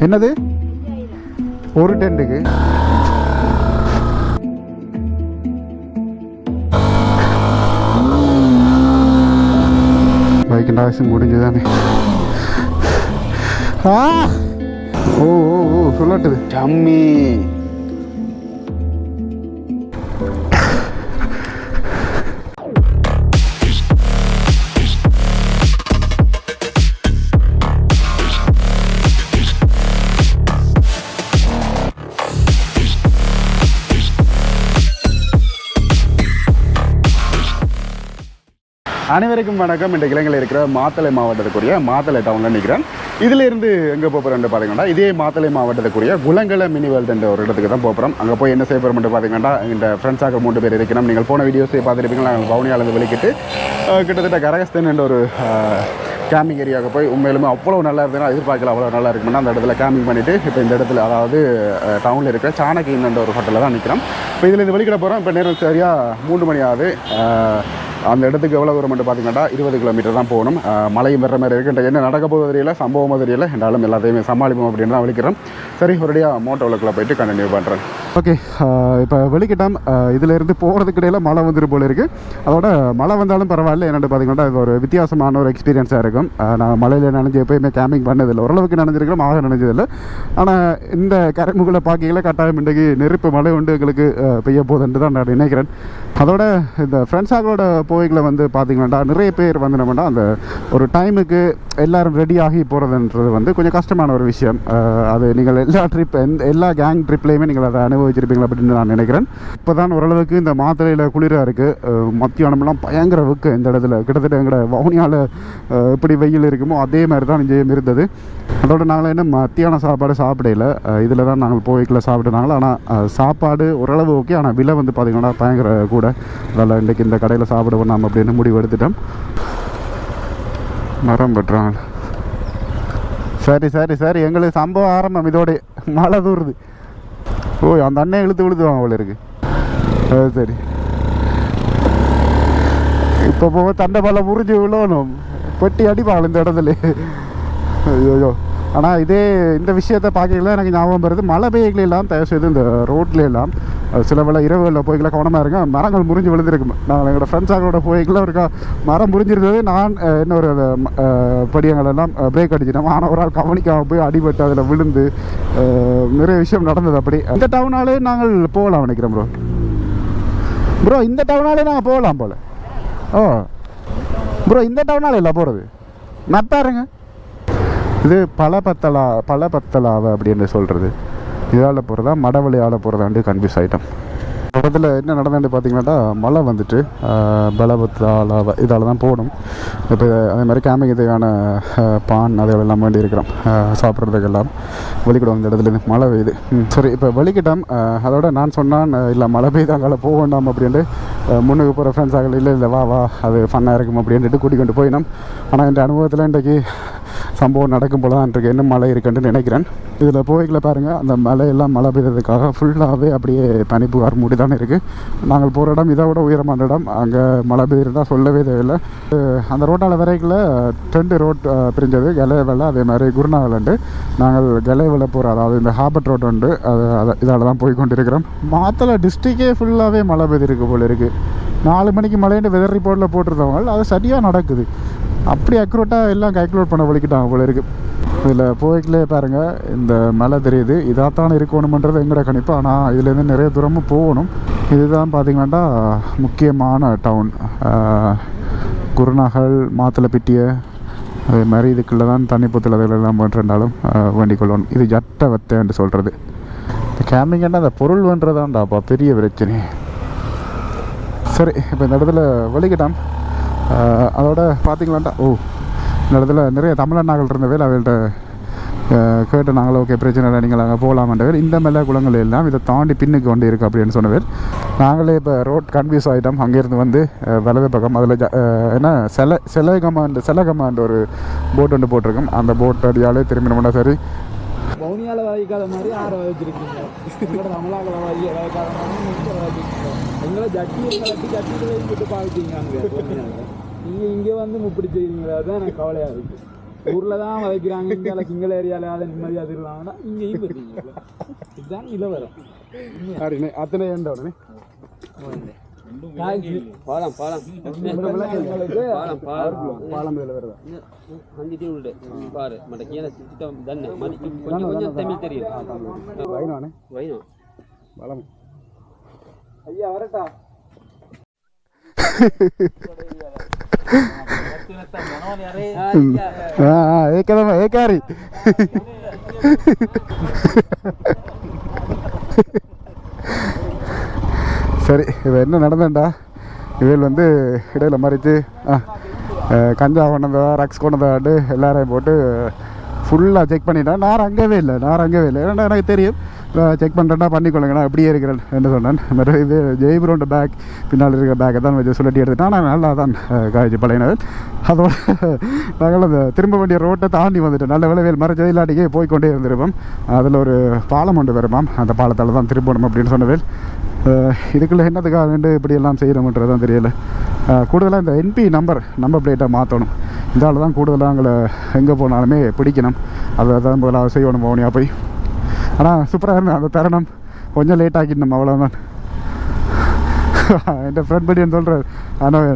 என்னது ஒரு டென்ட்டுக்கு bike taxi முடிஞ்சுதானே. ஓ ஓ ஓ சொல்லட்டுது ஜம்மி. அனைவருக்கும் வணக்கம். இந்த இலங்கையில் இருக்கிற மாத்தளை மாவட்டத்துக்குரிய மாத்தளை டவுனில் நிற்கிறேன். இதிலிருந்து எங்கே போகிறோம்னு பார்த்தீங்கன்னா இதே மாத்தளை மாவட்டத்துக்குரிய குலங்கல மினி வேர்ல்டு என்ற ஒரு இடத்துக்கு தான் போகிறோம். அங்கே போய் என்ன செய்ய போகிறோம்னு பார்த்தீங்கன்னா இந்த ஃப்ரெண்ட்ஸாக 3 பேர் இருக்கிறோம். நீங்கள் போன வீடியோஸை பார்த்துருப்பீங்க. நாங்கள் வவுனியாவிலேருந்து வெளிக்கிட்டு கிட்டத்தட்ட கரகஸ்தன் என்ற ஒரு கேம்பிங் ஏரியாவுக்கு போய் உண்மையிலுமே அவ்வளோ நல்லா இருந்ததுன்னா எதிர்பார்க்கல அவ்வளோ நல்லா இருக்குன்னா அந்த இடத்துல கேம்பிங் பண்ணிவிட்டு இப்போ இந்த இடத்துல அதாவது டவுனில் இருக்கிற சாணக்கியன் என்ற ஒரு ஹோட்டலில் தான் நிற்கிறோம். இப்போ இதில் இந்த வெளிக்கிட போகிறோம். இப்போ நேரம் சரியாக 3 மணி ஆகுது. அந்த இடத்துக்கு எவ்வளோ தூரம் பார்த்தீங்கன்னா 20 கிலோமீட்டர் தான் போகணும். மழையும் வர்ற மாதிரி இருக்குது. என்ன நடக்க போகுது தெரியல, சம்பவமாக தெரியல. என்றாலும் எல்லாத்தையுமே சமாளிப்போம் அப்படின்னு தான் வெளிக்கிறோம். சரி, ஒரேடியாக மோட்டோவுக்குள்ளே போயிட்டு கண்டினியூ பண்ணுறேன். ஓகே, இப்போ வெளிக்கிட்டோம். இதிலேருந்து போகிறதுக்கு இடையில் மழை வந்துட்டு போல இருக்குது. அதோட மழை வந்தாலும் பரவாயில்ல. என்னென்னு பார்த்தீங்கன்னா இது ஒரு வித்தியாசமான ஒரு எக்ஸ்பீரியன்ஸாக இருக்கும். நான் மழையில் நனைஞ்சு எப்போயுமே கேம்பிங் பண்ணதில்லை. ஓரளவுக்கு நனைஞ்சிருக்கிறோம், ஆக நனைஞ்சதில்லை. ஆனால் இந்த கரைமுகளை பார்க்கல கட்டாயம் இன்றைக்கு நெருப்பு மழை உண்டு எங்களுக்கு பெய்ய போகுதுன்ட்டு தான் நான் நினைக்கிறேன். அதோட இந்த ஃப்ரெண்ட்ஸாகளோட போய்களை வந்து பார்த்திங்கன்னா நிறைய பேர் வந்து நம்மனா அந்த ஒரு டைமுக்கு எல்லோரும் ரெடியாகி போகிறதுன்றது வந்து கொஞ்சம் கஷ்டமான ஒரு விஷயம். அது நீங்கள் எல்லா கேங் ட்ரிப்லேயுமே நீங்கள் அதை அனுபவிச்சிருப்பீங்களா அப்படின்னு நான் நினைக்கிறேன். இப்போ தான் ஓரளவுக்கு இந்த மாத்தளையில் குளிராக இருக்குது. மத்தியானமெல்லாம் பயங்கர வெக்கு இந்த இடத்துல. கிட்டத்தட்ட எங்களோட வவுனியாவில் எப்படி வெயில் இருக்குமோ அதே மாதிரி தான் இங்கேயும் இருந்தது. அதோட நாங்கள் என்ன மத்தியான சாப்பாடு சாப்பிடல. இதில் தான் நாங்கள் போய்க்கில் சாப்பிட்டுனாங்களோ. ஆனால் சாப்பாடு ஓரளவு ஓகே. ஆனால் விலை வந்து பார்த்திங்கன்னா பயங்கர கூட. அதனால் இன்றைக்கி இந்த கடையில் சாப்பிட பண்ணாமல் அப்படின்னு முடிவு எடுத்துட்டோம். மரம் பெற்றாங்க. சரி சரி சரி, எங்களுக்கு சம்பவம் ஆரம்பம் இதோட மழை தூருது. ஓ, அந்த அண்ணன் இழுத்து விழுதுவாங்க அவ்வளோ இருக்கு. சரி, இப்போ போக தண்டை பழம் முறிஞ்சு விழணும். பெட்டி அடிப்பாங்க இந்த இடத்துல. ஐயோ, ஆனால் இந்த விஷயத்தை பார்க்கல எனக்கு ஞாபகம் வருது. மழை பெய்யல எல்லாம் தயவு செய்து இந்த ரோட்ல எல்லாம் சில வேளை இரவுகளில் போய்க்கல கவனமாக இருங்க. மரங்கள் முறிஞ்சு விழுந்துருக்கும். நாங்கள் எங்களோட ஃப்ரெண்ட்ஸாகளோட போய்க்கல ஒரு மரம் முறிஞ்சிருந்தது. நான் இன்னொரு படியங்களெல்லாம் பிரேக் அடிச்சிட்டோம். ஆனால் ஒரு ஆள் கவனிக்காமல் போய் அடிபட்டு அதில் விழுந்து நிறைய விஷயம் நடந்தது. அப்படி இந்த டவுனாலே நாங்கள் போகலாம் நினைக்கிறோம் ப்ரோ. இந்த டவுனாலே நாங்கள் போகலாம் போல். ஓ ப்ரோ, இந்த டவுனாலே இல்லை போகிறது நப்பாருங்க. இது பலபத்தலாவை அப்படின்னு சொல்கிறது. இதால் போகிறதா மடவழியால் போகிறதாண்டு கன்ஃபியூஸ் ஆகிட்டோம். பக்கத்தில் என்ன நடந்தாண்டு பார்த்தீங்கன்னா மழை வந்துட்டு பலபத்தலாவை இதால் தான் போகணும். இப்போ அதே மாதிரி கேம்பிங் இதுக்கான பான் அதெல்லாம் எல்லாம் வேண்டி இருக்கிறோம். சாப்பிட்றதுக்கெல்லாம் வெளிக்கிடுவோம் இந்த இடத்துலேருந்து. மழை பெய்யுது. சரி, இப்போ வெளிக்கிட்டோம். அதோட நான் சொன்னான் இல்லை மழை பெய்தாங்கால போக வேண்டாம் அப்படின்ட்டு முன்னுக்கு போகிற ஃப்ரெண்ட்ஸ் ஆகல. இல்லை வா அது ஃபன்னாக இருக்கும் அப்படின்ட்டு கூட்டிக் கொண்டு போயினோம். ஆனால் இந்த அனுபவத்தில் இன்றைக்கு சம்பவம் நடக்கும் போல தான் இருக்கு. என்ன மழை இருக்குன்னு நினைக்கிறேன். இதில் போய்களை பாருங்கள், அந்த மழையெல்லாம் மழை பெய்ததுக்காக ஃபுல்லாகவே அப்படியே பனிப்புகார் மூடி தானே இருக்குது. நாங்கள் போகிற இடம் இதை விட உயரமான இடம். அங்கே மழை பெய்திருந்தால் சொல்லவே தேவையில்லை. அந்த ரோட்டால் வரைக்கில் 2 ரோட் பிரிஞ்சது, கெலைவலை அதே மாதிரி குருநாகலண்டு. நாங்கள் கெலைவலை போகிற அதாவது இந்த ஹாபர்ட் ரோட் உண்டு, இதால் தான் போய் கொண்டிருக்கிறோம். மாத்தளை டிஸ்ட்ரிக்டே ஃபுல்லாகவே மழை பெய்திருக்கு போல் இருக்குது. 4 மணிக்கு மழைன்னு வெதர் ரிப்போர்ட்டில் போட்டிருந்தவங்க அது சரியாக நடக்குது. அப்படி அக்யூரேட்டாக எல்லாம் கால்குலேட் பண்ண வலிக்கிட்டாங்க போல இருக்குது. இதில் போய்க்கிலே பாருங்கள் இந்த மலை தெரியுது. இதாகத்தான் இருக்கணுமன்றது எங்களோட கணிப்பு. ஆனால் இதுலேருந்து நிறைய தூரமும் போகணும். இதுதான் பார்த்திங்கன்னா முக்கியமான டவுன். குருநாகல் மாத்தளைப்பிட்டிய அதே மாதிரி இதுக்குள்ளே தான் தண்ணிப்பூத்தில் அதெல்லாம் பண்ணுறாலும் வேண்டிக் கொள்ளணும். இது ஜட்ட வத்தைன்னு சொல்கிறது. இந்த கேம்பிங்கன்னா அந்த பொருள் பண்ணுறதான்டாப்பா பெரிய பிரச்சனை. சரி, இப்போ இந்த இடத்துல வெளிக்கிட்டான். அதோட பார்த்திங்களாண்டா இந்த இடத்துல நிறைய தமிழண்ணாக்கள் இருந்தவே அவங்கள்ட்ட கேட்டு நாங்களும் ஓகே பிரச்சனை இல்லை நீங்கள் அங்கே போகலாமன்றவர். இந்த மேலே குளங்கள் எல்லாம் இதை தாண்டி பின்னுக்கு கொண்டு இருக்குது அப்படின்னு சொன்னவர். நாங்களே இப்போ ரோட் கன்ஃபியூஸ் ஆகிட்டோம். அங்கேருந்து வந்து வலது பக்கம் அதில் என்ன செல கமாண்ட் ஒரு போட் ஒன்று போட்டிருக்கோம். அந்த போட் அடியாலே திரும்பி நம்மளா சரி வவுனியாவில் வகைக்காத மாதிரி ஆற வச்சிருக்கீங்க. தமிழாவில் வகைக்காத மாதிரி எங்களை ஜட்டி விட்டு பாவிச்சிங்க. அங்கே நீங்கள் இங்கே வந்து முப்படி செய்வீங்களா? தான் எனக்கு கவலையாக இருக்குது. ஊர்ல தான் வதைக்கிறாங்க, இந்தியாவில் சிங்கள ஏரியாவில் அதை நிம்மதியாக திருவாங்கன்னா இங்கேயும் வருவீங்க. இதுதான் நிலவரம். அத்தனை ஏண்ட உடனே பாலம் பாலம் பாலம் இதில் வருதா அஞ்சிட்டு உண்டு பாரு மட்ட கீழே சுத்தம் தண்ணி கொஞ்சம் கொஞ்சம் தமிழ் தெரியும் வைனோனே வைனம் வளம் ஐயா வரட்டா ஏக்கதமா ஏக்காரி சரி இவ என்ன நடந்தேன்டா இவள் வந்து இடையில மறித்து கஞ்சா கொண்டதா ரக்ஸ் கொண்டதாண்டு எல்லாரையும் போட்டு ஃபுல்லாக செக் பண்ணிட்டேன். நான் அங்கவே இல்லை ஏன்னா எனக்கு தெரியும் செக் பண்ணுறேன்னா பண்ணிக்கொள்ளுங்கண்ணா அப்படியே இருக்கிறேன் என்று சொன்னேன். மற்ற இது ஜெய்புரோண்ட பேக் பின்னால் இருக்கிற பேக்கை தான் வச்சு சொல்லட்டி எடுத்துட்டான். நான் நல்லா தான் காய்ச்சி பழையினவர். அதோட நாங்கள் அந்த திரும்ப வேண்டிய ரோட்டை தாண்டி வந்துட்டோம். நல்ல விளைவில் மறைச்சது இல்லாட்டிக்கே போய்கொண்டே இருந்திருப்போம். அதில் ஒரு பாலம் ஒன்று வருமாம், அந்த பாலத்தால் தான் திரும்பணும் அப்படின்னு சொன்னவேல். இதுக்குள்ளே என்னதுக்காக வேண்டு இப்படியெல்லாம் செய்கிறோம்ன்றது தான் தெரியலை. கூடுதலாக இந்த என்பி நம்பர் பிளேட்டை மாற்றணும். இதால் தான் கூடுதலாக எங்களை எங்கே போனாலுமே பிடிக்கணும். அதை தான் முதலாக செய்யணும் போனியாக போய். ஆனால் சூப்பராக இருந்தேன் அந்த தருணம். கொஞ்சம் லேட் ஆக்கிட்டோம் அவ்வளோதான். என் ஃப்ரெண்ட் படின்னு சொல்கிறார். ஆனால்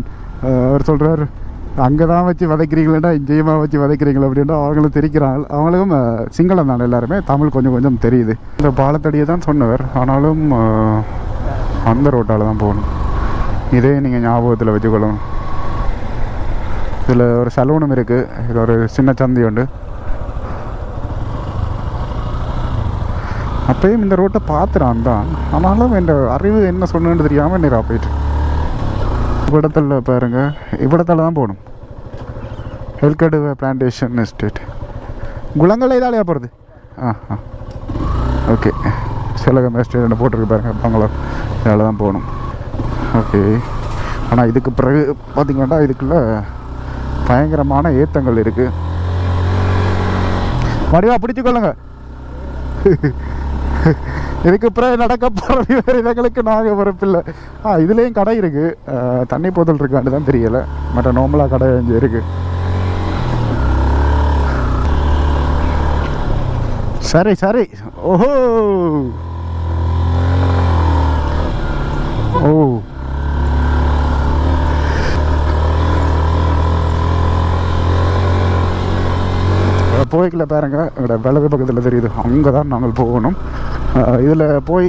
அவர் சொல்கிறார் அங்கே தான் வச்சு வதைக்கிறீங்களா இங்கேயுமா வச்சு வதைக்கிறீங்களா அப்படின்னா அவங்களும் தெரிக்கிறாங்க. அவங்களுக்கும் சிங்களம் தான் எல்லாருமே, தமிழ் கொஞ்சம் கொஞ்சம் தெரியுது. இந்த பாலத்தடியை தான் சொன்னவர். ஆனாலும் அந்த ரோட்டால் தான் போகணும். இதே நீங்கள் ஞாபகத்தில் வச்சுக்கொள்ளணும். இதில் ஒரு சலூனும் இருக்குது. இது ஒரு சின்ன சந்தி உண்டு. அப்பயும் இந்த ரோட்டை பார்த்துறான் தான். ஆனாலும் என் அறிவு என்ன சொன்னு தெரியாமல் நேராக போயிட்டு இவ்விடத்தில் பாருங்க, இவ்விடத்தில் தான் போகணும். ஹெல்கடுவ பிளான்டேஷன் எஸ்டேட். குளங்கள் இதாலையா போகிறது? ஓகே. செலகம் எஸ்டேட் போட்டிருக்கு பாருங்க, பங்களூர். இதால் தான் போகணும். ஓகே. ஆனால் இதுக்கு பிறகு பார்த்திங்கன்னா இதுக்குள்ள பயங்கரமான ஏத்தங்கள் இருக்குது. மறுபடியும் பிடிச்சிக்கொள்ளுங்க. இதுக்கு பிறகு நடக்க போகிற வேறு இடங்களுக்கு நாங்கள் வரப்பில்லை. இதுலேயும் கடை இருக்குது. தண்ணி போத்தல் இருக்கான்னு தான் தெரியலை. மற்ற நார்மலாக கடை இங்கே இருக்குது. சரி. ஓஹோ ஓ போய்க்கல பாருங்க, எங்களோட வலது பக்கத்தில் தெரியுது. அங்கே தான் நாங்கள் போகணும். இதில் போய்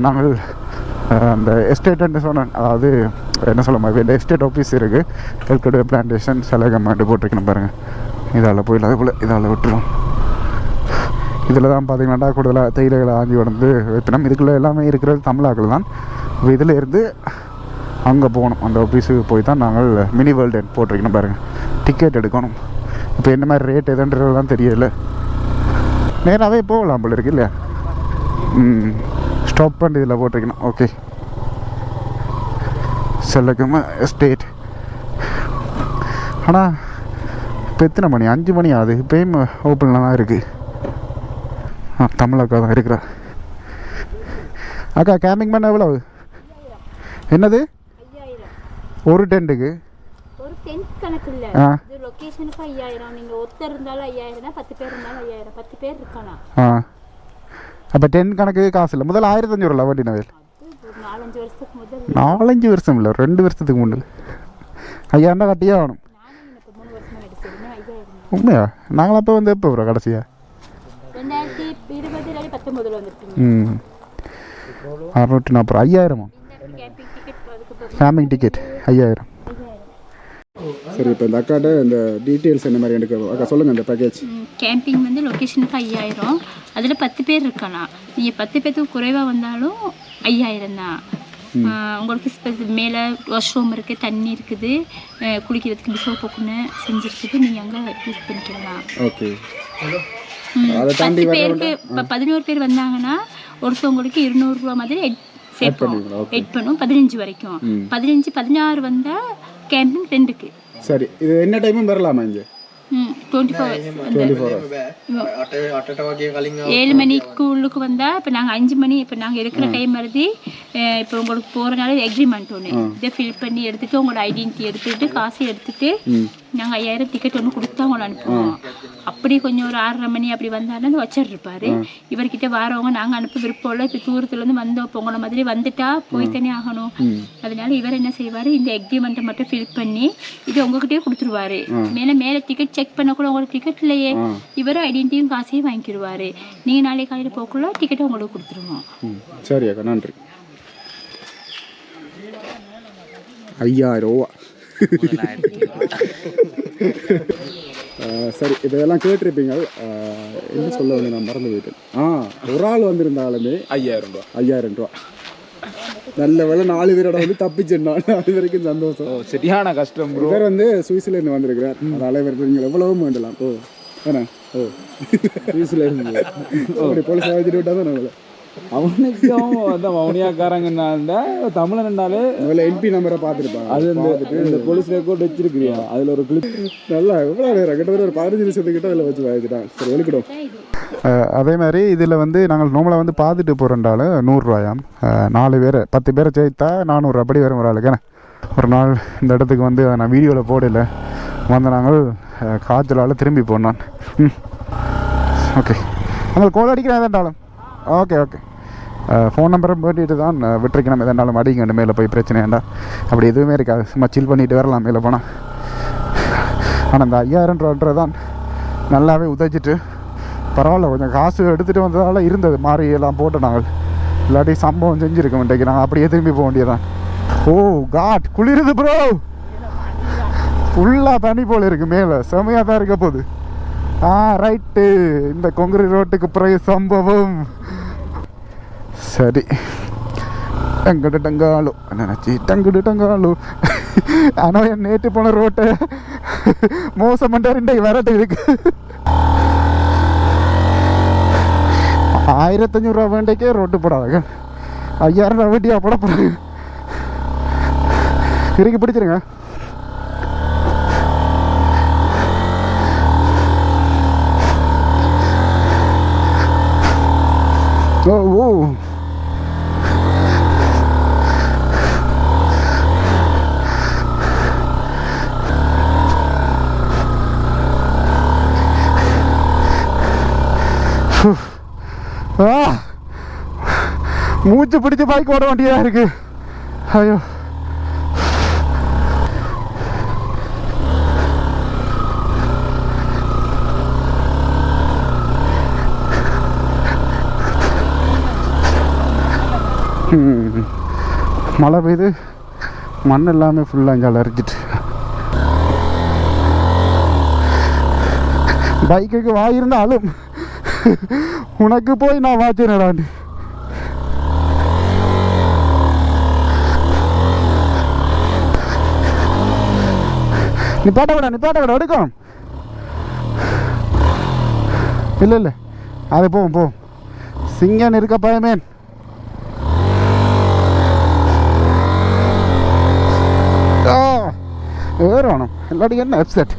நாங்கள் அந்த எஸ்டேட்டுன்னு சொன்னேன். அதாவது என்ன சொல்ல மாதிரி இந்த எஸ்டேட் ஆஃபீஸ் இருக்குது. ஹெல்கடுவ பிளான்டேஷன் செலகமாட்டு போட்டிருக்கணும் பாருங்கள். இதால் போயிடல, அது போல் இதால் விட்டுரும். இதில் தான் பார்த்திங்கன்னா கூடுதலாக தேயிலைகளை ஆஞ்சி உடந்து வைப்பினம். இதுக்குள்ளே எல்லாமே இருக்கிறது தமிழாக்கள் தான். இதில் இருந்து அங்கே போகணும். அந்த ஆஃபீஸுக்கு போய் தான் நாங்கள் மினி வேர்ல்டு போட்டிருக்கணும் பாருங்கள். டிக்கெட் எடுக்கணும். இப்போ என்ன மாதிரி ரேட் எதுன்றதுலாம் தெரியல. நேராகவே போகலாம் போல இருக்கு இல்லையா? ஸ்டாப் பண்ணி இதில் போட்டிருக்கணும். ஓகே. செல்லகம எஸ்டேட். ஆனால் இப்போ எத்தனை மணி? 5 மணி ஆகுது. இப்போயும் ஓப்பனில் தான் இருக்குது. தமிழ் அக்கா தான் இருக்கிறா. அக்கா கேம்பிங் பண்ண எவ்வளவு? என்னது? ஒரு டென்ட்டுக்கு ஒரு டென்ட் கணக்கு இல்ல. இது லொகேஷனுக்கு 5000. நீங்க ஒருத்தர் இருந்தாலும் 5000, 10 பேர் இருந்தாலும் 5000. 10 பேர் இருக்கலாம். அப்போ டென்ட் கணக்கு காசு இல்லை. முதல்ல 1500 வண்டி நவேல். 4-5 வருஷத்துக்கு முதல். 4-5 வருஷம் இல்லை, 2 வருஷத்துக்கு முன்னாடி 5000 கட்டியே ஆகணும். 3 வருஷமா எடுத்துருந்தேன் 5000. உண்மையா? நாங்கள் அப்போ வந்து எப்போ வரோம் கடைசியா? 2020 19 வந்துருக்கீங்க. 640. 5000 கேம்பிங் டிக்கெட் 5000. சரி, இப்போ இந்த அக்காட்ட இந்த டீட்டெயில்ஸ் என்ன மாதிரி எனக்கு அக்கா சொல்லுங்கள். இந்த பேக்கேஜ் கேம்பிங் வந்து லொக்கேஷனுக்கு 5000. அதில் 10 பேர் இருக்கலாம். நீங்கள் 10 பேர்த்துக்கு குறைவாக வந்தாலும் 5000 தான். உங்களுக்கு மேலே வாஷ்ரூம் இருக்குது, தண்ணி இருக்குது, குளிக்கிறதுக்கு பிசோ போக்குன்னு செஞ்சுருக்குது. நீங்கள் அங்கே யூஸ் பண்ணிக்கலாம். ஓகே. 10 பேருக்கு இப்போ 11 பேர் வந்தாங்கன்னா ஒருத்தவங்களுக்கு 200 ரூபா மாதிரி சேர்ப்போம். 8 பண்ணும் 15 வரைக்கும். 15 16 வந்தால் கேம்பிங் 2க்கு. சரி, இது என்ன டைமும் வரலாமா இங்கே? 24 7 மணிக்கு உள்ளுக்கு வந்தால் இப்போ நாங்கள் 5 மணி இப்போ நாங்கள் இருக்கிற டைம் வருது. இப்போ உங்களுக்கு போகிறனால எக்ரிமெண்ட் ஒன்று இதை ஃபில் பண்ணி எடுத்துகிட்டு உங்களோட ஐடென்டிட்டி எடுத்துகிட்டு காசு எடுத்துகிட்டு நாங்கள் 5000 டிக்கெட் ஒன்று கொடுத்தா அவங்கள அனுப்புவோம். அப்படி கொஞ்சம் ஒரு 6:30 மணி அப்படி வந்தாலும் வச்சர் இருப்பார். இவர்கிட்ட வரவங்க நாங்கள் அனுப்ப விருப்பம் இல்லை, இப்போ தூரத்துலேருந்து வந்தோம், இப்போ உங்களை மாதிரி வந்துட்டா போய் தானே ஆகணும். அதனால இவர் என்ன செய்வார், இந்த எக்ரிமெண்ட்டை மட்டும் ஃபில் பண்ணி இது உங்ககிட்டயே கொடுத்துருவாரு. மேலே டிக்கெட் செக் பண்ண கூட உங்களுக்கு டிக்கெட் இல்லையே, இவர் ஐடென்டிட்டியும் காசையும் வாங்கிக்கிடுவார். நீங்கள் நாளைக்கு காலையில் போக்குள்ள டிக்கெட்டை உங்களுக்கு கொடுத்துருவோம். சரி அக்கா, நன்றி. 5000 ரூபா. சரி, இதெல்லாம் கேட்டிருப்பீங்க. என்ன சொல்ல வந்து நான் மறந்து போயிட்டேன். ஒரு ஆள் வந்திருந்தாலுமே 5000 ரூபா. நல்ல வேலை 4 பேரோட வந்து தப்பிச்சிருந்தா, 4 பேருக்கும் சந்தோஷம். சரியான கஷ்டம். இவர் வந்து சுவிஸ்லேருந்து வந்திருக்கிறார். அதனால இவருக்கு நீங்கள் எவ்வளவும் வேண்டலாம். ஏன்னா சுவிஸ்ல இருந்து போலீஸ் வச்சுட்டு விட்டா தான் நம்மள அவனுக்கும் அந்த மௌனியாக்காரங்கன்னாண்டா தமிழன்டாலே முதல்ல என்பி நம்பரை பார்த்துருப்பாங்க. அது இந்த போலீஸ் ரெக்கார்ட் வச்சிருக்கிறியா, அதில் ஒரு கிளிப் நல்லா எவ்வளோ நேரம் கிட்டத்தட்ட ஒரு 15 நிமிஷத்துக்கிட்ட அதில் வச்சு வாங்கிட்டான். சரி, வெளிக்கிடும். அதே மாதிரி இதில் வந்து நாங்கள் நோம்பலை வந்து பார்த்துட்டு போகிறோண்டாலும் 100 ரூபாயாம். 4 பேர் 10 பேரை சேர்த்தா 400 அப்படி வரும் ஒரு ஆளுக்கு. ஒரு நாள் இந்த இடத்துக்கு வந்து நான் வீடியோவில் போடல வந்து நாங்கள் காய்ச்சலால் திரும்பி போனான். ஓகே, நாங்கள் கோல் அடிக்கிறேன் எதாண்டாலும். ஓகே ஓகே, ஃபோன் நம்பரை போட்டிட்டு தான் விட்டுருக்கணும். எதனாலும் அடிங்க மேலே போய் பிரச்சனை வேண்டா, அப்படி எதுவுமே இருக்காது. சும்மா சில் பண்ணிட்டு வரலாம் மேலே போனால். ஆனால் இந்த 5000 ரூபான்றது தான் நல்லாவே உதச்சிட்டு பரவாயில்ல. கொஞ்சம் காசு எடுத்துகிட்டு வந்ததால் இருந்தது மாறி எல்லாம் போட்டோம் நாங்கள். இல்லாட்டி சம்பவம் செஞ்சுருக்க மாட்டேங்க, நாங்கள் அப்படியே திரும்பி போக வேண்டியதான். ஓ காட், குளிருது ப்ரோ. ஃபுல்லாக தண்ணி போல் இருக்குது மேலே, செமையாக தான் இருக்க போகுது. ரைட்டு, இந்த கொங்கரி ரோட்டுக்கு பிறகு சம்பவம். சரி, டங்கடு டங்காலு நினச்சி டங்குடு டங்காலு. ஆனால் என் நேற்று போன ரோட்டை மோசம் பண்ணுறாரு. இன்றைக்கு வரட்டு இருக்கு. 1500 ரூபா வேண்டைக்கே ரோட்டு போடாதாங்க, 5000 ரூபா வேண்டியா போட போகிறாங்க. இறுக்கி பிடிச்சிருங்க. ஓ ஓ, மூச்சு பிடிச்சி பைக் ஓட வேண்டியதாக இருக்கு. ஐயோ, மழை பெய்து மண் எல்லாமே ஃபுல்லாக இங்கே அலறிச்சிட்டு. பைக்குக்கு வாயிருந்தாலும் உனக்கு போய் நான் வாச்சினடாண்டி. நிப்பாட்ட கூட எடுக்கும். இல்லை அது போவோம். சிங்கன் இருக்க பயமேன். ஏறணும் எல்லாடி என்ன அப்செட்.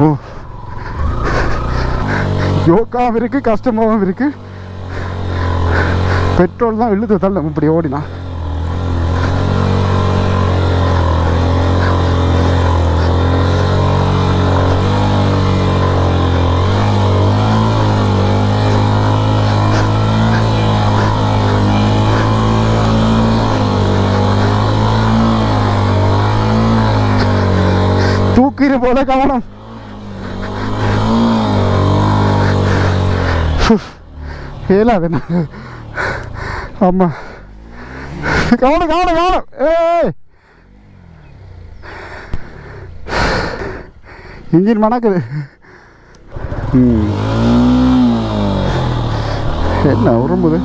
ஓ, யோகாவும் இருக்குது, கஷ்டமாகவும் இருக்குது. பெட்ரோல் தான் இழுத்து தள்ள இப்படி ஓடினா. தூக்கிற போல கவனம். ஏலாது. ஆமாம், கவனம். இன்ஜின் மணக்குது. என்ன உரும்புது.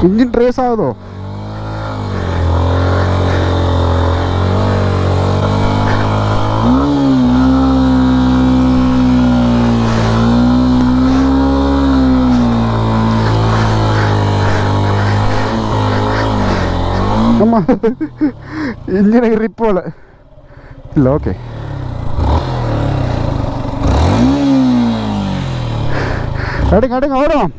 इंजन ट्रेस आगो இன்ஜின் ரிப் போல இல்லை. ஓகே, அடுங்க அடுங்க வரும்.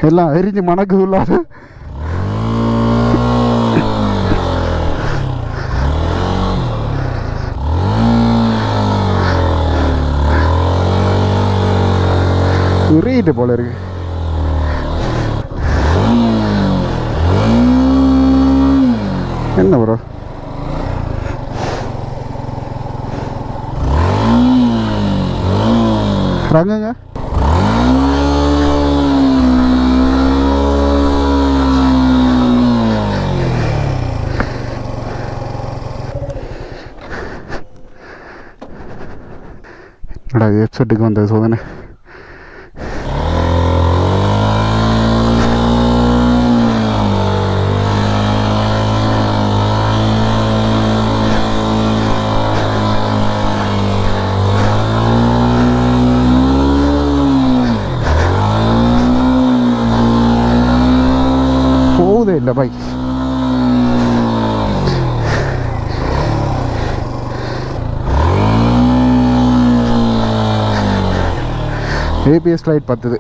எல்லாம் எரிஞ்சு மணக்கு உள்ளாது. உரியிட்டு போல இருக்கு. என்ன ப்ரோ ரங்குங்க? ஹெட்செட்டுக்கு வந்த சோதனை. போகுதே இல்லை பைக். ABS light பத்துது.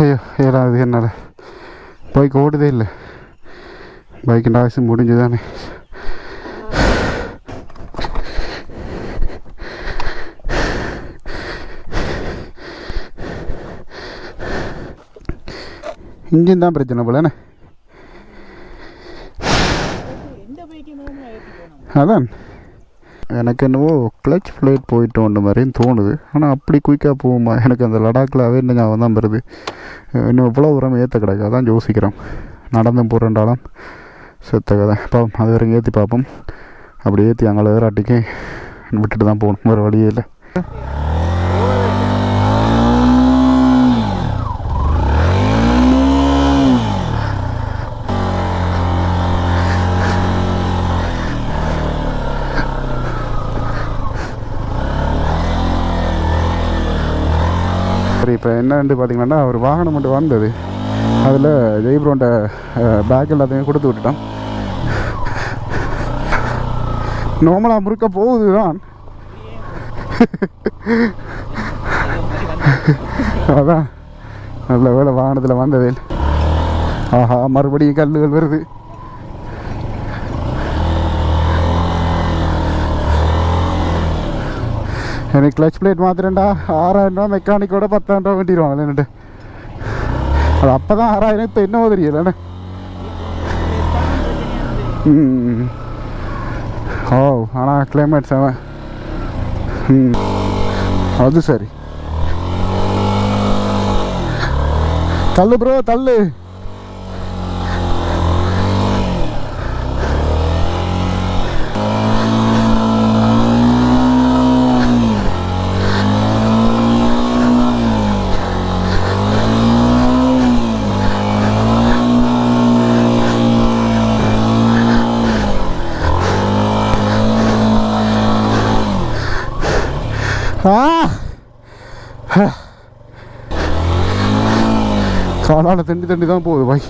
ஐயோ ஏறாது என்னால். பைக் ஓடுதே இல்லை. பைக்கின் ஆயுசு முடிஞ்சு தானே. இன்ஜின் தான் பிரச்சனை போலண்ணே. அதான் எனக்கு என்னவோ கிளச் ஃப்ளைட் போயிட்டோன்ற மாதிரியும் தோணுது. ஆனால் அப்படி குயிக்காக போகுமா? எனக்கு அந்த லடாக்கில் என்ன ஞாபகம் தான் வருது. இன்னும் இவ்வளோ உரம் ஏற்ற கிடையாது. அதான் யோசிக்கிறோம். நடந்து போகிறேன்டாலும் செத்த கதை. பாப்போம், அது வரைக்கும் ஏற்றி பார்ப்போம். அப்படி ஏற்றி அங்கே வேறாட்டிக்கு விட்டுட்டு தான் போகணும், வேறு வழியே இல்லை. சரி, இப்போ என்னன்னு பார்த்தீங்கன்னா ஒரு வாகனம் மட்டும் வந்தது. அதில் ஜெய்ப்ரோண்ட பேக் எல்லாத்தையும் கொடுத்து விட்டுட்டான். நார்மலாக முறுக்க போகுது தான். அதான் நல்ல வேலை வாகனத்தில் வந்ததே. ஆஹா, மறுபடியும் கல்லுகள் வருது. எனக்கு கிளச் பிளேட் மாத்திரண்டா 6000 ரூபா, மெக்கானிக்கோட 10,000 ரூபா வெட்டிடுவாங்க என்னட்டு. அது அப்போ தான் 6000, இப்போ என்னவோ தெரியலண்ணே. ஓ, ஆனால் கிளைமேட் செவன். அது சரி. தள்ளு ப்ரோ தள்ளு. காலால் தண்டி தண்டி தான் போகுது பாய்.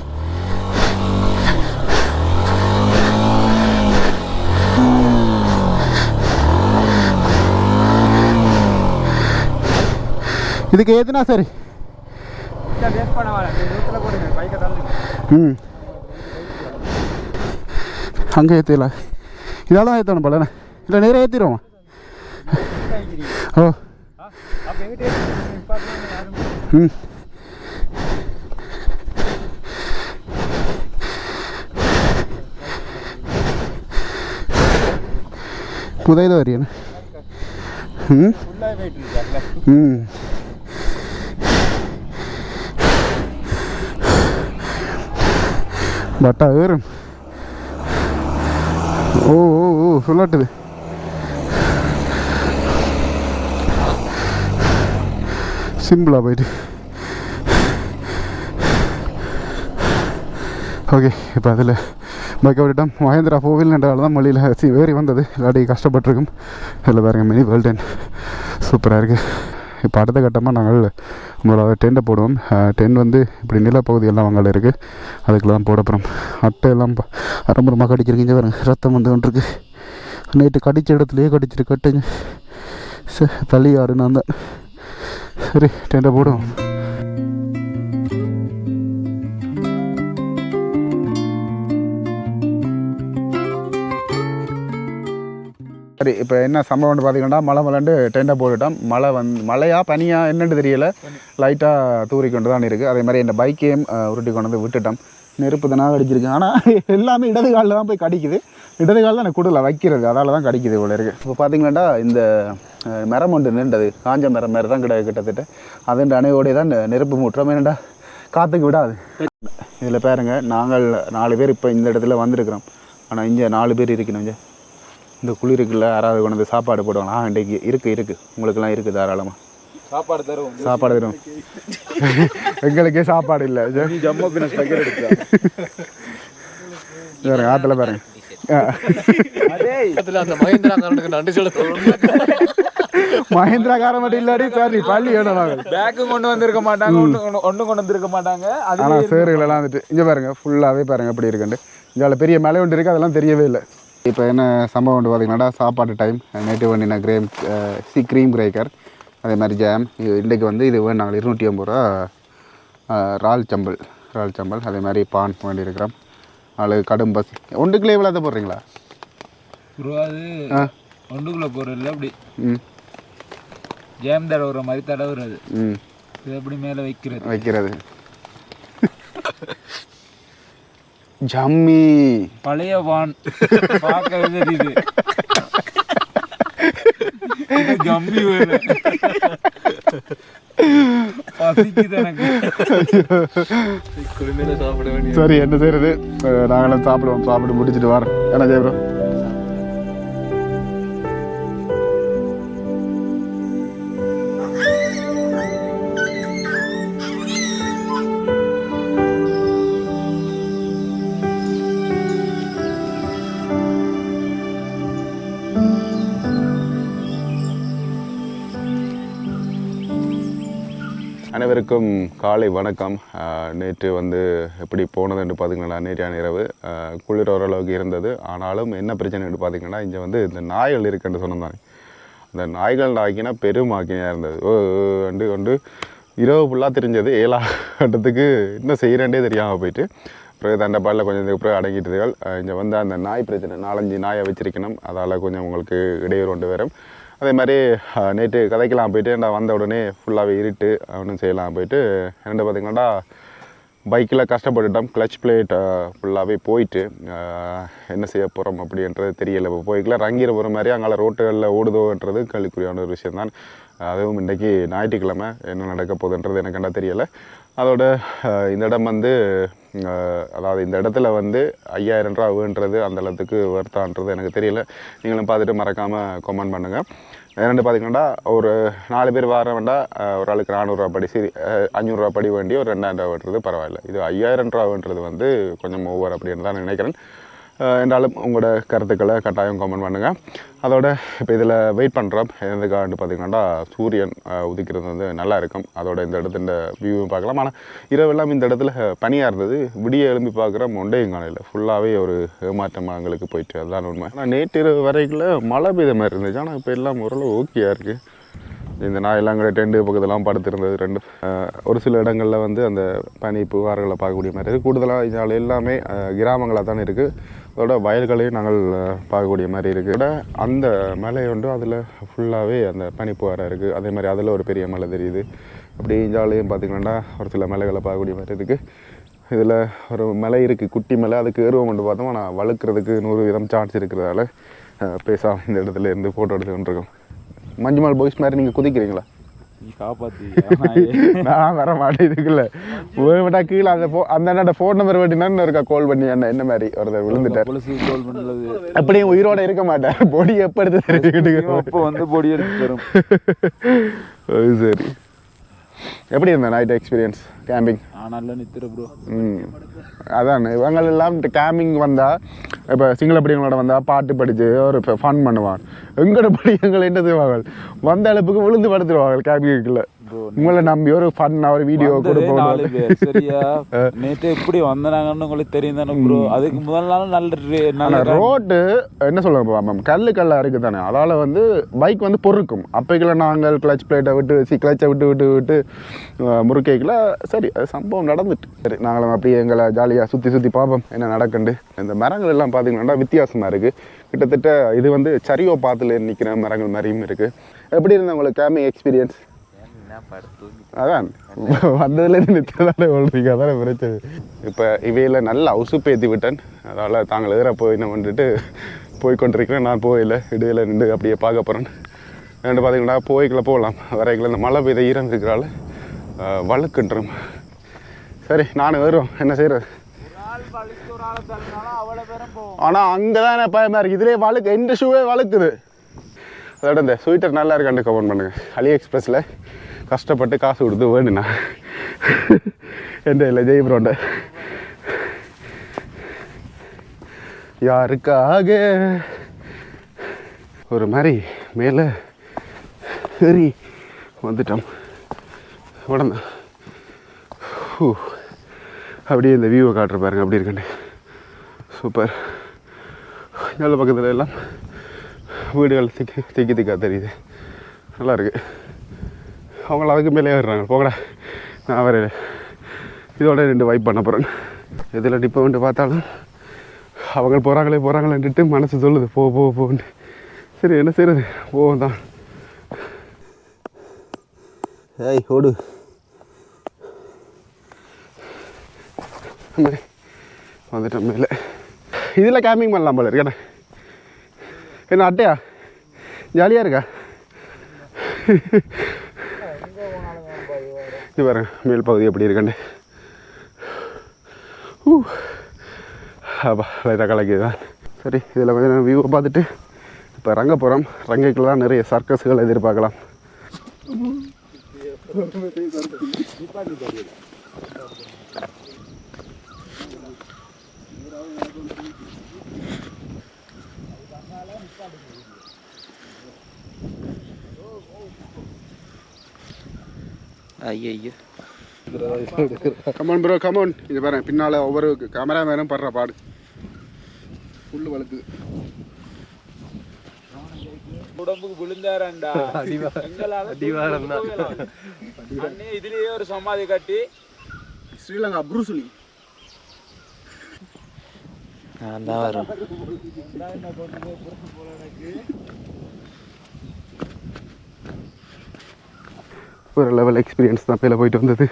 இதுக்கு ஏத்துனா சரி. அங்கே ஏற்றல, இதெல்லாம் ஏற்றணும் போலண்ணே. இல்லை நேராக ஏற்றிடுவோம். ஓ புதையது வரையண்ணே. பட்டா ஏறும். ஓ ஓ ஓ சொல்லாட்டுது. சிம்பிளாக போயிட்டு ஓகே. இப்போ அதில் பைக்கை விட்டுட்டோம். மஹேந்திரா 4 வீல் என்றால் தான் மொழியில் வேறி வந்தது, இல்லாட்டி கஷ்டப்பட்டிருக்கும். இதில் பாருங்கள் மினி வேர்ல்டன் சூப்பராக இருக்குது. இப்போ அடுத்த கட்டமாக நாங்கள் நம்மளோட டென்ட்டை போடுவோம். டென்ட் வந்து இப்படி நிலப்பகுதியெல்லாம் அங்கே இருக்குது, அதுக்குள்ள தான் போட போகிறோம். அட்டையெல்லாம் அரம்பரமாக கடிச்சிருக்கீங்க பாருங்க, ரத்தம் வந்து கொண்டிருக்கு. நைட்டு கடித்த இடத்துலையே கடிச்சிட்டு கட்டுங்க. தள்ளி யாரு நான் தான். சரி டென்ட்டை போடுவோம். சரி இப்போ என்ன சம்பவம்னு பார்த்தீங்கன்னா, மழை மலண்டு டென்ட்டை போட்டுட்டோம். மழையா பனியா என்னென்னு தெரியலை, லைட்டாக தூரி கொண்டு தான் இருக்குது. அதே மாதிரி இந்த பைக்கையும் உருட்டி கொண்டு வந்து விட்டுட்டோம். நெருப்பு தானாக கடிச்சிருக்கு. ஆனால் எல்லாமே இடது காலில் தான் போய் கடிக்குது. இடது காலில் எனக்கு கொடுல வைக்கிறது, அதால் தான் கடிக்குது இவ்வளோ இருக்குது. இப்போ பார்த்தீங்கன்னா இந்த மரம் ஒன்று நின்றது, காஞ்ச மரம் மாதிரி தான் கிட்டத்தட்ட அதுன்ற அணையோடைய தான் நெருப்பு மூட்டுறோம். என்னடா காற்றுக்கு விடாது. இதில் பாருங்க, நாங்கள் 4 பேர் இப்போ இந்த இடத்துல வந்திருக்கிறோம். ஆனால் இங்கே 4 பேர் இருக்கணும். இங்கே இந்த குளிருக்குள்ள யாராவது கொண்டு வந்து சாப்பாடு போடுவாங்களா? இன்றைக்கு இருக்குது உங்களுக்கெல்லாம் இருக்குது தாராளமாக. சாப்பாடு தரும். எங்களுக்கே சாப்பாடு இல்லை. வேறு ஆற்றுல பாருங்க. மஹேந்திரா கார மட்டும் இல்லாடி சரி பள்ளி வேணும். நாங்கள் பேக்கு கொண்டு வந்திருக்க மாட்டாங்க, ஒன்றும் கொண்டு வந்திருக்க மாட்டாங்க. ஆனால் சேருகளெல்லாம் வந்துட்டு இங்கே பாருங்க, ஃபுல்லாகவே பாருங்க எப்படி இருக்குண்டு. இங்கே பெரிய மலை ஒன்று இருக்குது, அதெல்லாம் தெரியவே இல்லை. இப்போ என்ன சம்பவம் வந்து பார்த்தீங்கன்னா, சாப்பாடு டைம். நேற்று பண்ணின க்ரீம் கிரேக்கர், அதே மாதிரி ஜாம். இன்றைக்கு வந்து இது வேணும். நாங்கள் 250 ரூபா இறால் சம்பல், அதே மாதிரி பான் வேண்டியிருக்கிறோம். நாலு கடும் பசி. 1 கிலோ எவ்வளோ தான் போடுறீங்களா? அது 1 கிலோ போடுறதில்ல, அப்படி ஜாம் தடவுற மாதிரி தடவுறது. இது எப்படி மேலே வைக்கிறது ஜம்மி பழைய வான் பார்க்கவே தெரியுது. ஜம்மி வேணும். சரி என்ன செய்யறது, நாங்களும் சாப்பிடுவோம். சாப்பிட்டு முடிச்சுட்டு வரேன். என்ன செய்யறோம்? அனைவருக்கும் காலை வணக்கம். நேற்று வந்து எப்படி போனதுன்னு பார்த்திங்கன்னா, நேற்றான இரவு குளிர் ஓரளவுக்கு இருந்தது. ஆனாலும் என்ன பிரச்சனைன்னு பார்த்திங்கன்னா, இங்கே வந்து இந்த நாய்கள் இருக்குன்னு சொன்னாங்க. அந்த நாய்கள் நாய்க்கினா பெரும் ஆக்கினியாக இருந்தது. கொண்டு இரவு ஃபுல்லாக தெரிஞ்சது. 7ஆம் கட்டத்துக்கு என்ன செய்கிறேன்டே தெரியாமல் போயிட்டு பிறகு தண்டப்பாடில் கொஞ்சம் பிறகு அடங்கிட்டுகள். இங்கே வந்து அந்த நாய் பிரச்சனை, 4-5 நாயை வச்சிருக்கணும். அதால் கொஞ்சம் உங்களுக்கு இடையூறு கொண்டு வரும். அதே மாதிரி நேற்று கதைக்கெல்லாம் போயிட்டு நான் வந்த உடனே ஃபுல்லாகவே இருட்டு ஒன்றும் செய்யலாம் போயிட்டு என்னென்னு பார்த்திங்கன்னா, பைக்கில் கஷ்டப்பட்டுட்டோம். கிளச் பிளேட் ஃபுல்லாகவே போயிட்டு என்ன செய்ய போகிறோம் அப்படின்றது தெரியலை. இப்போ போய்க்கல ரங்கிற போகிற மாதிரி அங்கே ரோட்டுகளில் ஓடுதோன்றது கேள்விக்குறியான ஒரு விஷயந்தான். அதுவும் இன்றைக்கி ஞாயிற்றுக்கிழமை என்ன நடக்க போகுதுன்றது எனக்கு என்ன தெரியலை. அதோட இந்த இடம் வந்து அதாவது இந்த இடத்துல வந்து 5000 ரூபா வேண்டுறது அந்த அளவுக்கு வர்த்தான்றது எனக்கு தெரியல. நீங்களும் பார்த்துட்டு மறக்காமல் கமெண்ட் பண்ணுங்கள். என்னென்னு பார்த்திங்கன்னா, ஒரு 4 பேர் வர வேண்டாம், ஒரு ஆளுக்கு 400 ரூபா படி, சரி 500 ரூபா படி வேண்டி ஒரு 2000 ரூபா வேண்டுறது பரவாயில்ல. இது 5000 ரூபா வேண்டுறது வந்து கொஞ்சம் ஓவர் அப்படின்னு தான் நினைக்கிறேன். என்றாலும் உங்களோட கருத்துக்களை கட்டாயம் கமெண்ட் பண்ணுங்கள். அதோட இப்போ இதில் வெயிட் பண்ணுறோம். எதுக்காண்டு பார்த்திங்கன்னா, சூரியன் உதிக்கிறது வந்து நல்லா இருக்கும். அதோட இந்த இடத்துல வியூவும் பார்க்கலாம். ஆனால் இரவெல்லாம் இந்த இடத்துல பனியாக இருந்தது. விடிய எழும்பி பார்க்குற ஒன்றையும் காலையில் ஃபுல்லாகவே ஒரு ஏமாற்றமாக எங்களுக்கு போயிட்டு, அதுதான் உண்மை. ஆனால் நேற்று இரவு வரைக்குள்ள மழை பெய்த மாதிரி இருந்துச்சு. ஆனால் இப்போ எல்லாம் ஓரளவு ஓகேயாக இருக்குது. இந்த நாயெல்லாம் கூட டென்ட்டு பக்கத்துலாம் படுத்திருந்தது. ஒரு சில இடங்களில் வந்து அந்த பனி புகார்களை பார்க்கக்கூடிய மாதிரி இருக்குது. கூடுதலாக இதால் எல்லாமே கிராமங்களாக தானே இருக்குது. அதோட வயல்களையும் நாங்கள் பார்க்கக்கூடிய மாதிரி இருக்குது. அந்த மலை உண்டு, அதில் ஃபுல்லாகவே அந்த பனி புகாராக இருக்குது. அதே மாதிரி அதில் ஒரு பெரிய மலை தெரியுது. அப்படி இஞ்சாலையும் பார்த்திங்கன்னா ஒரு சில மலைகளை பார்க்கக்கூடிய மாதிரி இருக்குது. இதில் ஒரு மலை இருக்குது, குட்டி மலை. அதுக்கு ஏறுவோம் கொண்டு பார்த்தோம். ஆனால் வளர்க்குறதுக்கு 100% சான்ஸ் இருக்கிறதால பேசாமல் இந்த இடத்துல இருந்து ஃபோட்டோ எடுத்து கொண்டிருக்கோம். மஞ்சுமால் பாய்ஸ் மாதிரி நீங்கள் குதிக்கிறீங்களா? நீ காப்பாத்தி நான் வர மாட்டேன் இதுக்குள்ள விட்டா கீழே அந்த ஃபோன் நம்பர் வெட்டினா இருக்கா கால் பண்ணி என்ன மாதிரி ஒருத்தர் விழுந்துட்டார். கால் பண்ணது அப்படியே உயிரோட இருக்க மாட்டார். பொடி எப்போ எடுத்து அப்போ வந்து பொடி எடுத்து தரும். சரி, எப்படி இருந்த நைட் எக்ஸ்பீரியன்ஸ் கேம்பிங்? நல்லா நித்திர ப்ரோ. அதான் இவங்களெல்லாம் கேம்பிங் வந்தால் இப்போ சிங்கள படிங்களோட வந்தால் பாட்டு படித்து ஒரு ஃபன் பண்ணுவாங்க. எங்களோட படிங்களை என்ன செய்வாங்க, வந்த அளப்புக்கு விழுந்து படுத்துருவாங்க கேம்பிங்குள்ள. உங்களை நம்பி ஒரு ஃபன் ஒரு வீடியோ கொடுப்போம். சரியா நேற்று எப்படி வந்தாங்கன்னு உங்களுக்கு தெரியும் தானே ப்ரோ. அதுக்கு முதல் நாள் நல்ல ரோட்டு என்ன சொல்லுங்க கல்லா இருக்குது தானே, அதால் வந்து பைக் வந்து பொறுக்கும். அப்பைக்குள்ள நாங்கள் கிளச் பிளேட்டை விட்டு கிளச்சை விட்டு விட்டு விட்டு முறுக்கைக்குள்ள சரி அது சம்பவம் நடந்துட்டு. சரி நாங்களும் அப்படியே எங்களை ஜாலியாக சுற்றி பார்ப்போம் என்ன நடக்குண்டு. இந்த மரங்கள் எல்லாம் பார்த்தீங்கன்னா வித்தியாசமாக இருக்குது. கிட்டத்தட்ட இது வந்து சரியோ பாத்தில் நிற்கிற மரங்கள் மாதிரியும் இருக்குது. எப்படி இருந்த உங்களுக்கு கேம்பிங் எக்ஸ்பீரியன்ஸ்? அதான் வந்ததுலேருந்து நிற்கிறதானே சொல்கிறீங்க, அதானே பிரச்சனை. இப்போ இவையில் நல்லா உசுப்பேற்றி விட்டேன். அதனால் தாங்கள் எதிராக போய் என்ன பண்ணிட்டு போய் கொண்டிருக்கிறேன். நான் போயில இடையில நின்று அப்படியே பார்க்க போகிறேன். ரெண்டு பார்த்தீங்கன்னா போய்க்குள்ள போகலாம், வரைக்குள்ள இந்த மழை பெய்த ஈரம் இருக்கிறால வழுக்குன்றோம். சரி நானும் வருவோம், என்ன செய்கிறது. ஆனால் அங்கே தானே பயமாக இருக்குது. இதிலே வழுக்கு, எந்த ஷூவே வழுக்குது. அதோட இந்த ஸ்வீட்டர் நல்லா இருக்கான்னு கமெண்ட் பண்ணுங்கள். AliExpressல கஷ்டப்பட்டு காசு கொடுத்து வேணுண்ணா எந்த இல்லை ஜெய்ப்ரோண்ட யாருக்காக ஒரு மாதிரி மேலே சரி வந்துட்டோம் உடனே. அப்படியே இந்த வியூவை காட்டுற பாருங்க அப்படி இருக்கேன். சூப்பர். நல்ல பக்கத்தில் எல்லாம் வீடுகள் திக்கா தெரியுது, நல்லா இருக்குது. அவங்கள அதுக்கு மேலே ஏறுறாங்க. போகடா நான் வரையில இதோட 2 வைப் பண்ண போகிறேன். இதில் டிப்பை வந்து பார்த்தாலும் அவங்க போகிறாங்களேன்ட்டு மனசு சொல்லுது போன்னு. சரி என்ன செய்கிறது, போவோம் தான். ஏய் ஓடு வந்துட்டோம் மேலே. இதில் கேம்பிங் பண்ணலாம் போல இருக்கேண்ணே. என்ன அட்டையா ஜாலியாக இருக்கா? இது பாருங்க மேல் பகுதி எப்படி இருக்கண்டு. அப்பா லைட்டாக கலக்கிதுதான். சரி இதில் கொஞ்சம் நேரம் வியூவை பார்த்துட்டு இப்போ ரங்க போகிறோம். ரங்கைக்குள்ள தான் நிறைய சர்க்கஸுகள் எதிர்பார்க்கலாம். ஐயோ கமான் ப்ரோ கமான். இது பாருங்க பின்னால் ஒவ்வொரு கேமராமேனும் படுற பாடு புல்லு வளர்க்குது. உடம்புக்கு விழுந்தாரண்டா இதுலயே ஒரு சமாதி கட்டி ஸ்ரீலங்கா ப்ரூஸ்லி வரும். ஒரு லெவல் எக்ஸ்பீரியன்ஸ் தான் பேல போயிட்டு வந்தது.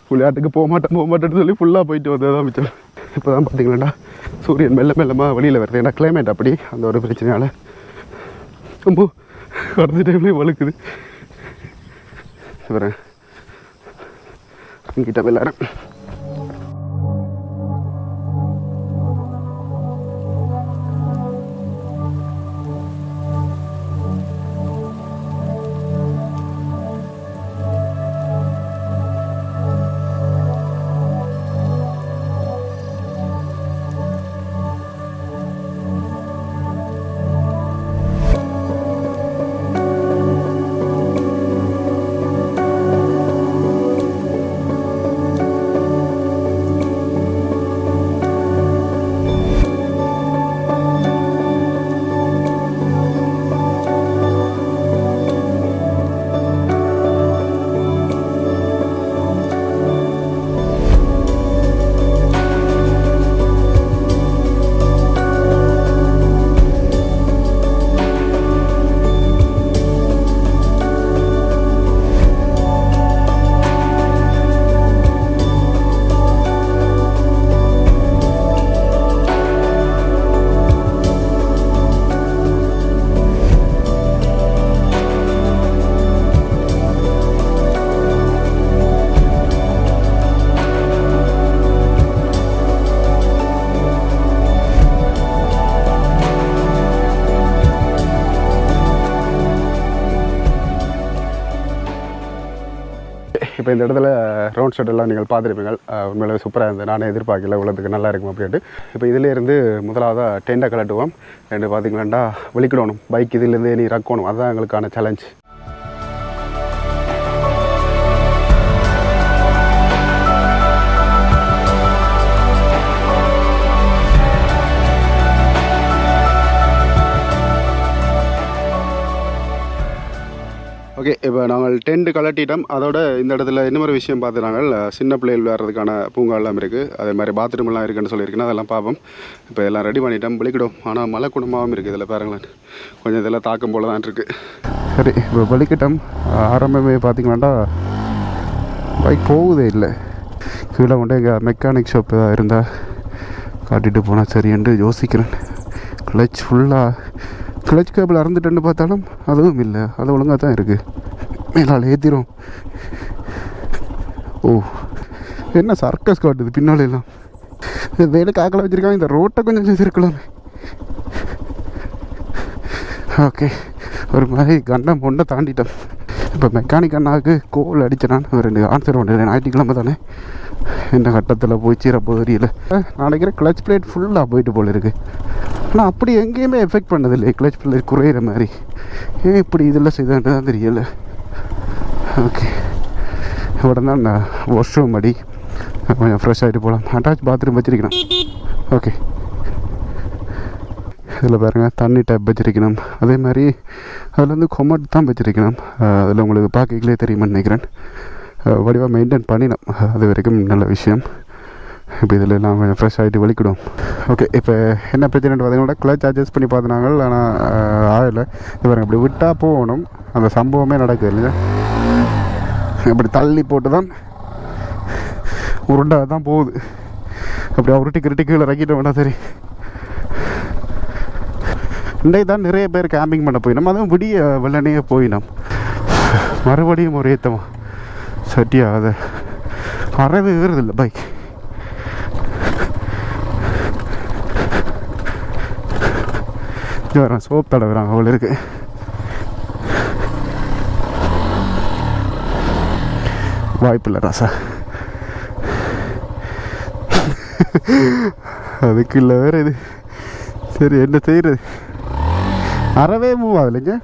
விளையாட்டுக்கு போக மாட்டேன்னு சொல்லி ஃபுல்லாக போயிட்டு வந்தது தான் மிச்சம். இப்போ தான் பார்த்தீங்களாண்டா சூரியன் மெல்லமாக வெளியில் வருது. ஏன்னா கிளைமேட் அப்படி அந்த ஒரு பிரச்சனையால் ரொம்ப கடந்த டைம்லேயும் வழுக்குது. வரேன் இங்கிட்ட எல்லாரும் இப்போ இந்த இடத்துல ரவுண்ட் ஷாட் எல்லாம் நீங்கள் பார்த்துருப்பீங்க. உண்மையிலே சூப்பராக இருந்தது. நானே எதிர்பார்க்கல உள்ளதுக்கு நல்லா இருக்கும் அப்படின்ட்டு. இப்போ இதிலேருந்து முதலாவதாக டெண்டை கலட்டுவோம். ரெண்டு பார்த்திங்களாண்டா வெளிக்கிடணும் பைக் இதிலேருந்து நீ இறக்கணும். அதுதான் எங்களுக்கான சேலஞ்ச். ஓகே, இப்போ நாங்கள் டென்ட் கலட்டிட்டோம். அதோட இந்த இடத்துல இன்னொரு விஷயம் பார்த்து நாங்கள் சின்ன பிள்ளைகள் விளையாடுறதுக்கான பூங்கா எல்லாம் இருக்குது. அதே மாதிரி பாத்ரூம் எல்லாம் இருக்குன்னு சொல்லியிருக்கேன். அதெல்லாம் பார்ப்போம். இப்போ எல்லாம் ரெடி பண்ணிட்டோம். வெளிக்கிடும். ஆனால் மழை குடும்பமாகவும் இருக்குது. இதில் பாருங்களேன், கொஞ்சம் இதெல்லாம் தாக்கம் போல தான் இருக்குது. சரி, இப்போ வெளிக்கிட்டோம். ஆரம்பமே பார்த்திங்களாண்டா பைக் போகுதே இல்லை. கீழே கொண்டு எங்கள் மெக்கானிக் ஷாப் இருந்தால் காட்டிட்டு போனால் சரின்ட்டு யோசிக்கிறேன். கிளச் கேபிள் அறந்துட்டுன்னு பார்த்தாலும் அதுவும் இல்லை. அது ஒழுங்காக தான் இருக்குது. மேலால் ஏற்றிடும். ஓ, என்ன சர்க்கஸ் காட்டுது பின்னாலெல்லாம். வேலை காக்கலை வச்சுருக்காங்க. இந்த ரோட்டை கொஞ்சம் செஞ்சுருக்கலாமே. ஓகே, ஒரு மாதிரி கண்டம் பொண்ணை தாண்டிட்டோம். இப்போ மெக்கானிக் அண்ணாவுக்கு கோல் அடிச்சிடான். ரெண்டு ஆன்சர் பண்ணுறேன். ஞாயிற்றுக்கிழமை தானே, என்ன கட்டத்தில் போய் சீரப்போ தெரியல. நாளைக்கு கிளச் பிளேட் ஃபுல்லாக போயிட்டு போல இருக்குது. ஆனால் அப்படி எங்கேயுமே எஃபெக்ட் பண்ணதில்லை. கிளச் பிளேட் குறையிற மாதிரி ஏன் இப்படி இதெல்லாம் செய்தான்ட்டு தான் தெரியலை. ஓகே, உடனே நான் வாஷ்ரூம் அடி கொஞ்சம் ஃப்ரெஷ் ஆகிட்டு போகலாம். அட்டாச் பாத்ரூம் வச்சுருக்கணும். ஓகே, இதில் பாருங்கள் தண்ணி டேப் வச்சுருக்கணும். அதே மாதிரி அதில் வந்து கொமட் தான் வச்சுருக்கணும். அதில் உங்களுக்கு பார்க்கலே தெரியுமான்னு நினைக்கிறேன். வடிவாக மெயின்டைன் பண்ணினோம். அது வரைக்கும் நல்ல விஷயம். இப்போ இதில் எல்லாம் கொஞ்சம் ஃப்ரெஷ் ஆகிட்டு வெளிக்கிடும். ஓகே, இப்போ என்ன பிரச்சனை பார்த்தீங்கன்னா கிளச் அட்ஜஸ்ட் பண்ணி பார்த்தினாங்க. ஆனால் ஆகலை. இது பாருங்கள், இப்படி விட்டால் போகணும். அந்த சம்பவமே நடக்குது இல்லையா. இப்படி தள்ளி போட்டு தான் உருண்டாக தான் போகுது. அப்படி உருட்டி கீழே இறக்கிட்ட வேண்டாம். சரி, இன்றைக்கு தான் நிறைய பேர் கேம்பிங் பண்ண போயினோம். அதுவும் விடிய வெள்ளனையே போயினோம். மறுபடியும் ஒரு ஏற்றமா சட்டியா அதை அறவே ஏறுதில்லை பைக். வரேன், சோப் தடவுறாங்க அவ்வளோ இருக்குது. வாய்ப்பில்லை ராசா. அதுக்கு இல்லை வேறு இது. சரி, என்ன செய்கிறது? அறவே மூவ் ஆகலைங்க.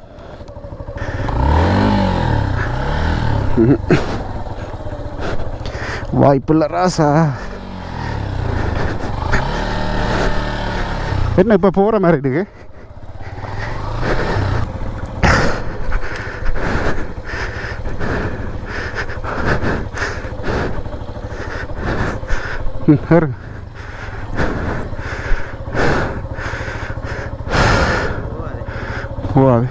வாய்ப்பில்லை ராசா. என்ன இப்போ போகிற மாதிரி இருக்கு? போகாது.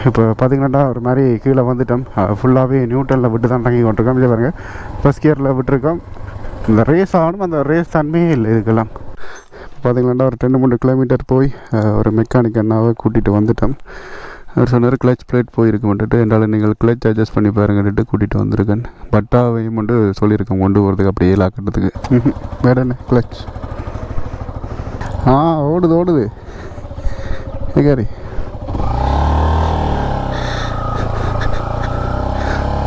இப்போ பார்த்திங்களாண்டா ஒரு மாதிரி கீழே வந்துட்டோம். ஃபுல்லாகவே நியூட்டனில் விட்டு தான் தங்கி கொண்டிருக்கோம். இதை பாருங்கள், ஃபஸ்ட் கியரில் விட்டுருக்கோம். இந்த ரேஸ் ஆகணும், அந்த ரேஸ் தன்மையே இல்லை இதுக்கெல்லாம். பார்த்திங்களாண்டா ஒரு 2-3 கிலோமீட்டர் போய் ஒரு மெக்கானிக் அண்ணாவை கூட்டிகிட்டு வந்துட்டோம். அவர் சொன்னார் கிளச் பிளேட் போயிருக்கு வந்துட்டு, என்றாலும் நீங்கள் கிளச் அட்ஜஸ்ட் பண்ணி பாருங்கன்ட்டு கூட்டிகிட்டு வந்திருக்கேன். பட்டாவையும் கொண்டு சொல்லியிருக்கேன் கொண்டு போகிறதுக்கு, அப்படியே லாக்கட்டுறதுக்கு. வேறு என்ன கிளச் ஓடுது ஏகாரி.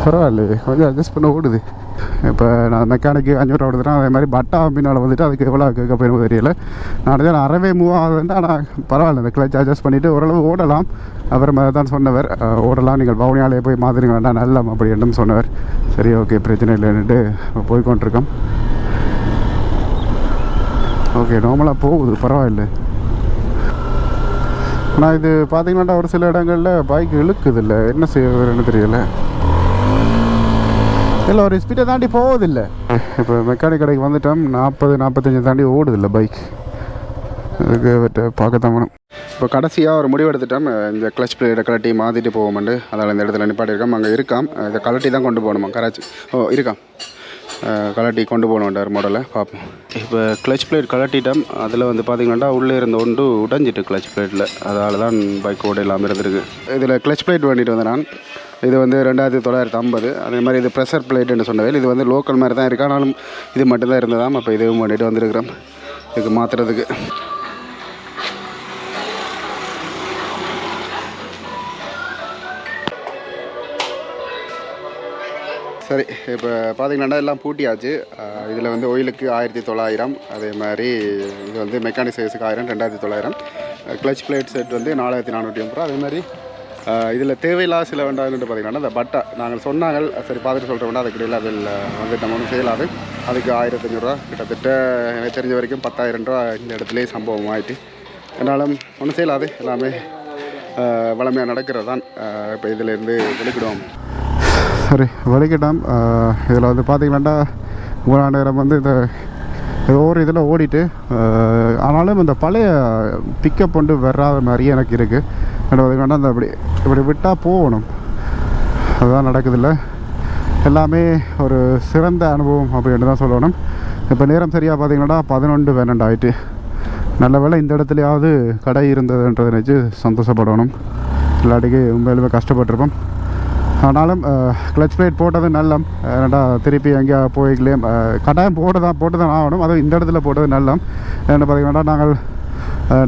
பரவாயில்ல, கொஞ்சம் அட்ஜஸ்ட் பண்ண ஓடுது. இப்போ நான் மெக்கானிக்கு 500 ஓடுதுன்னா, அதே மாதிரி பட்டா பின்னால் வந்துட்டு அதுக்கு எவ்வளோ கேட்க போயிருமோ தெரியல. நான் அறவே மூவ் ஆகுதுன்னா, ஆனால் பரவாயில்ல, இந்த கிளச் அட்ஜஸ்ட் பண்ணிவிட்டு ஓரளவு ஓடலாம். அவர் தான் சொன்னவர், ஓடலாம், நீங்கள் பவுனியாலே போய் மாதிரிங்க வேண்டாம் நல்லம் அப்படி என்னன்னு சொன்னவர். சரி, ஓகே, பிரச்சனை இல்லைன்னுட்டு போய்கொண்டிருக்கோம். ஓகே, நார்மலாக போகுது, பரவாயில்ல. ஆனால் இது பார்த்திங்கன்னா ஒரு சில இடங்களில் பைக் இழுக்குது இல்லை, என்ன செய்யறதுன்னு தெரியல. இல்லை, ஒரு ஸ்பீடை தாண்டி போவதில்லை. இப்போ மெக்கானிக் கடைக்கு வந்துட்டோம். 40-45 தாண்டி ஓடுதில்லை பைக். அதுக்கு பார்க்கத்தான் வேணும். இப்போ கடைசியாக ஒரு முடிவு எடுத்துட்டோம். இந்த கிளச் பிளேட்டை கலட்டி மாற்றிட்டு போவோம்ண்டு. அதனால் இந்த இடத்துல நிப்பாட்டியிருக்கோம். அங்கே இருக்காம், இதை கலட்டி தான் கொண்டு போகணுமா கராச்சி. இருக்காம், கலட்டி கொண்டு போகணுன்றார் மாடலை பார்ப்போம். இப்போ கிளச் பிளேட் கலட்டிட்டோம். அதில் வந்து பார்த்திங்கன்னா உள்ளே இருந்த ஒன்று உடைஞ்சிட்டு கிளச் பிளேட்டில். அதால் தான் பைக் ஓட இல்லாமல் இருந்திருக்கு. இதில் கிளச் பிளேட் வேண்டிட்டு வந்தேன் நான். இது வந்து 2950. அதே மாதிரி இது ப்ரெஷர் பிளேட்டுன்னு சொன்னவே. இது வந்து லோக்கல் மாதிரி தான் இருக்கு, ஆனாலும் இது மட்டும்தான் இருந்ததாம். அப்போ இதுவும் பண்ணிட்டு வந்துருக்கிறோம் இதுக்கு மாற்றுறதுக்கு. சரி, இப்போ பார்த்தீங்கன்னா எல்லாம் பூட்டியாச்சு. இதில் வந்து ஆயிலுக்கு 1900, அதே மாதிரி இது வந்து மெக்கானிக் சர்வீஸுக்கு 1000, 2900. கிளச் பிளேட் செட் வந்து 4450 ரூபா. அதே மாதிரி இதில் தேவையில்லாத சில வேண்டாம்னு பார்த்தீங்கன்னா இந்த பட்டா நாங்கள் சொன்னாங்க, சரி பார்த்துட்டு சொல்கிற வேண்டாம், அதுக்கு இடையில் அதில் வந்து நம்ம ஒன்றும் செய்யலாது. அதுக்கு 1500 ரூபா, கிட்டத்தட்ட எனக்கு தெரிஞ்ச வரைக்கும் 10,000 ரூபா இந்த இடத்துலேயே சம்பவம் ஆகிட்டு. என்னாலும் ஒன்றும் செய்யலாது, எல்லாமே வளமையாக நடக்கிறது தான். இப்போ இதிலேருந்து வெளிக்கிடுவோம். சரி, வலிக்கிட்டோம். இதில் வந்து பார்த்திங்கன்னா இவ்வளோ நேரம் வந்து இந்த ஏதோ ஒரு இதில் ஓடிட்டு, ஆனாலும் இந்த பழைய பிக்கப் கொண்டு வராத மாதிரியே எனக்கு இருக்குது. பார்த்திங்கன்னா அந்த இப்படி விட்டால் போகணும், அதுதான் நடக்குதில்ல. எல்லாமே ஒரு சிறந்த அனுபவம் அப்படின்னு தான் சொல்லணும். இப்போ நேரம் சரியாக பார்த்திங்கன்னா 11:12 ஆகிட்டு. நல்ல வேளை இந்த இடத்துலையாவது கடை இருந்ததுன்றதை நினச்சி சந்தோஷப்படணும். இல்லாட்டிக்கு உண்மையிலுமே கஷ்டப்பட்டிருப்போம். ஆனாலும் கிளச் பிளேட் போட்டது நல்ல, ஏன்னாடா திருப்பி எங்கேயா போய்க்கலையே, கட்டாயம் போட்டு தான் ஆகணும். அதுவும் இந்த இடத்துல போட்டது நல்ல. என்ன பார்த்திங்கன்னா நாங்கள்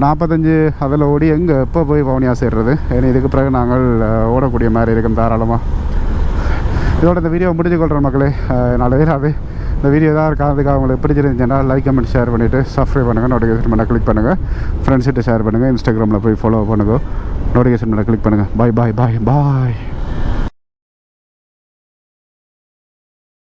45 அதில் ஓடி எங்கே எப்போ போய் பவுனியா சேர்றது, ஏன்னா இதுக்கு பிறகு நாங்கள் ஓடக்கூடிய மாதிரி இருக்கும் தாராளமாக. இதோட இந்த வீடியோ முடிச்சுக்கொள்கிறோம் மக்களே. நல்ல வேறாது இந்த வீடியோ தான் இருக்காதுக்காக உங்களுக்கு பிடிச்சிருந்துச்சுன்னா லைக், கமெண்ட், ஷேர் பண்ணிவிட்டு சப்ஸ்கிரைப் பண்ணுங்கள். நோட்டிஃபிகேஷன் பண்ண கிளிக் பண்ணுங்கள். ஃப்ரெண்ட்ஸ்கிட்ட ஷேர் பண்ணுங்கள். இன்ஸ்டாகிராமில் போய் ஃபாலோ பண்ணுங்கள். நோட்டிஃபிகேஷன் பண்ண கிளிக் பண்ணுங்கள். பாய் பாய் பாய் பாய்.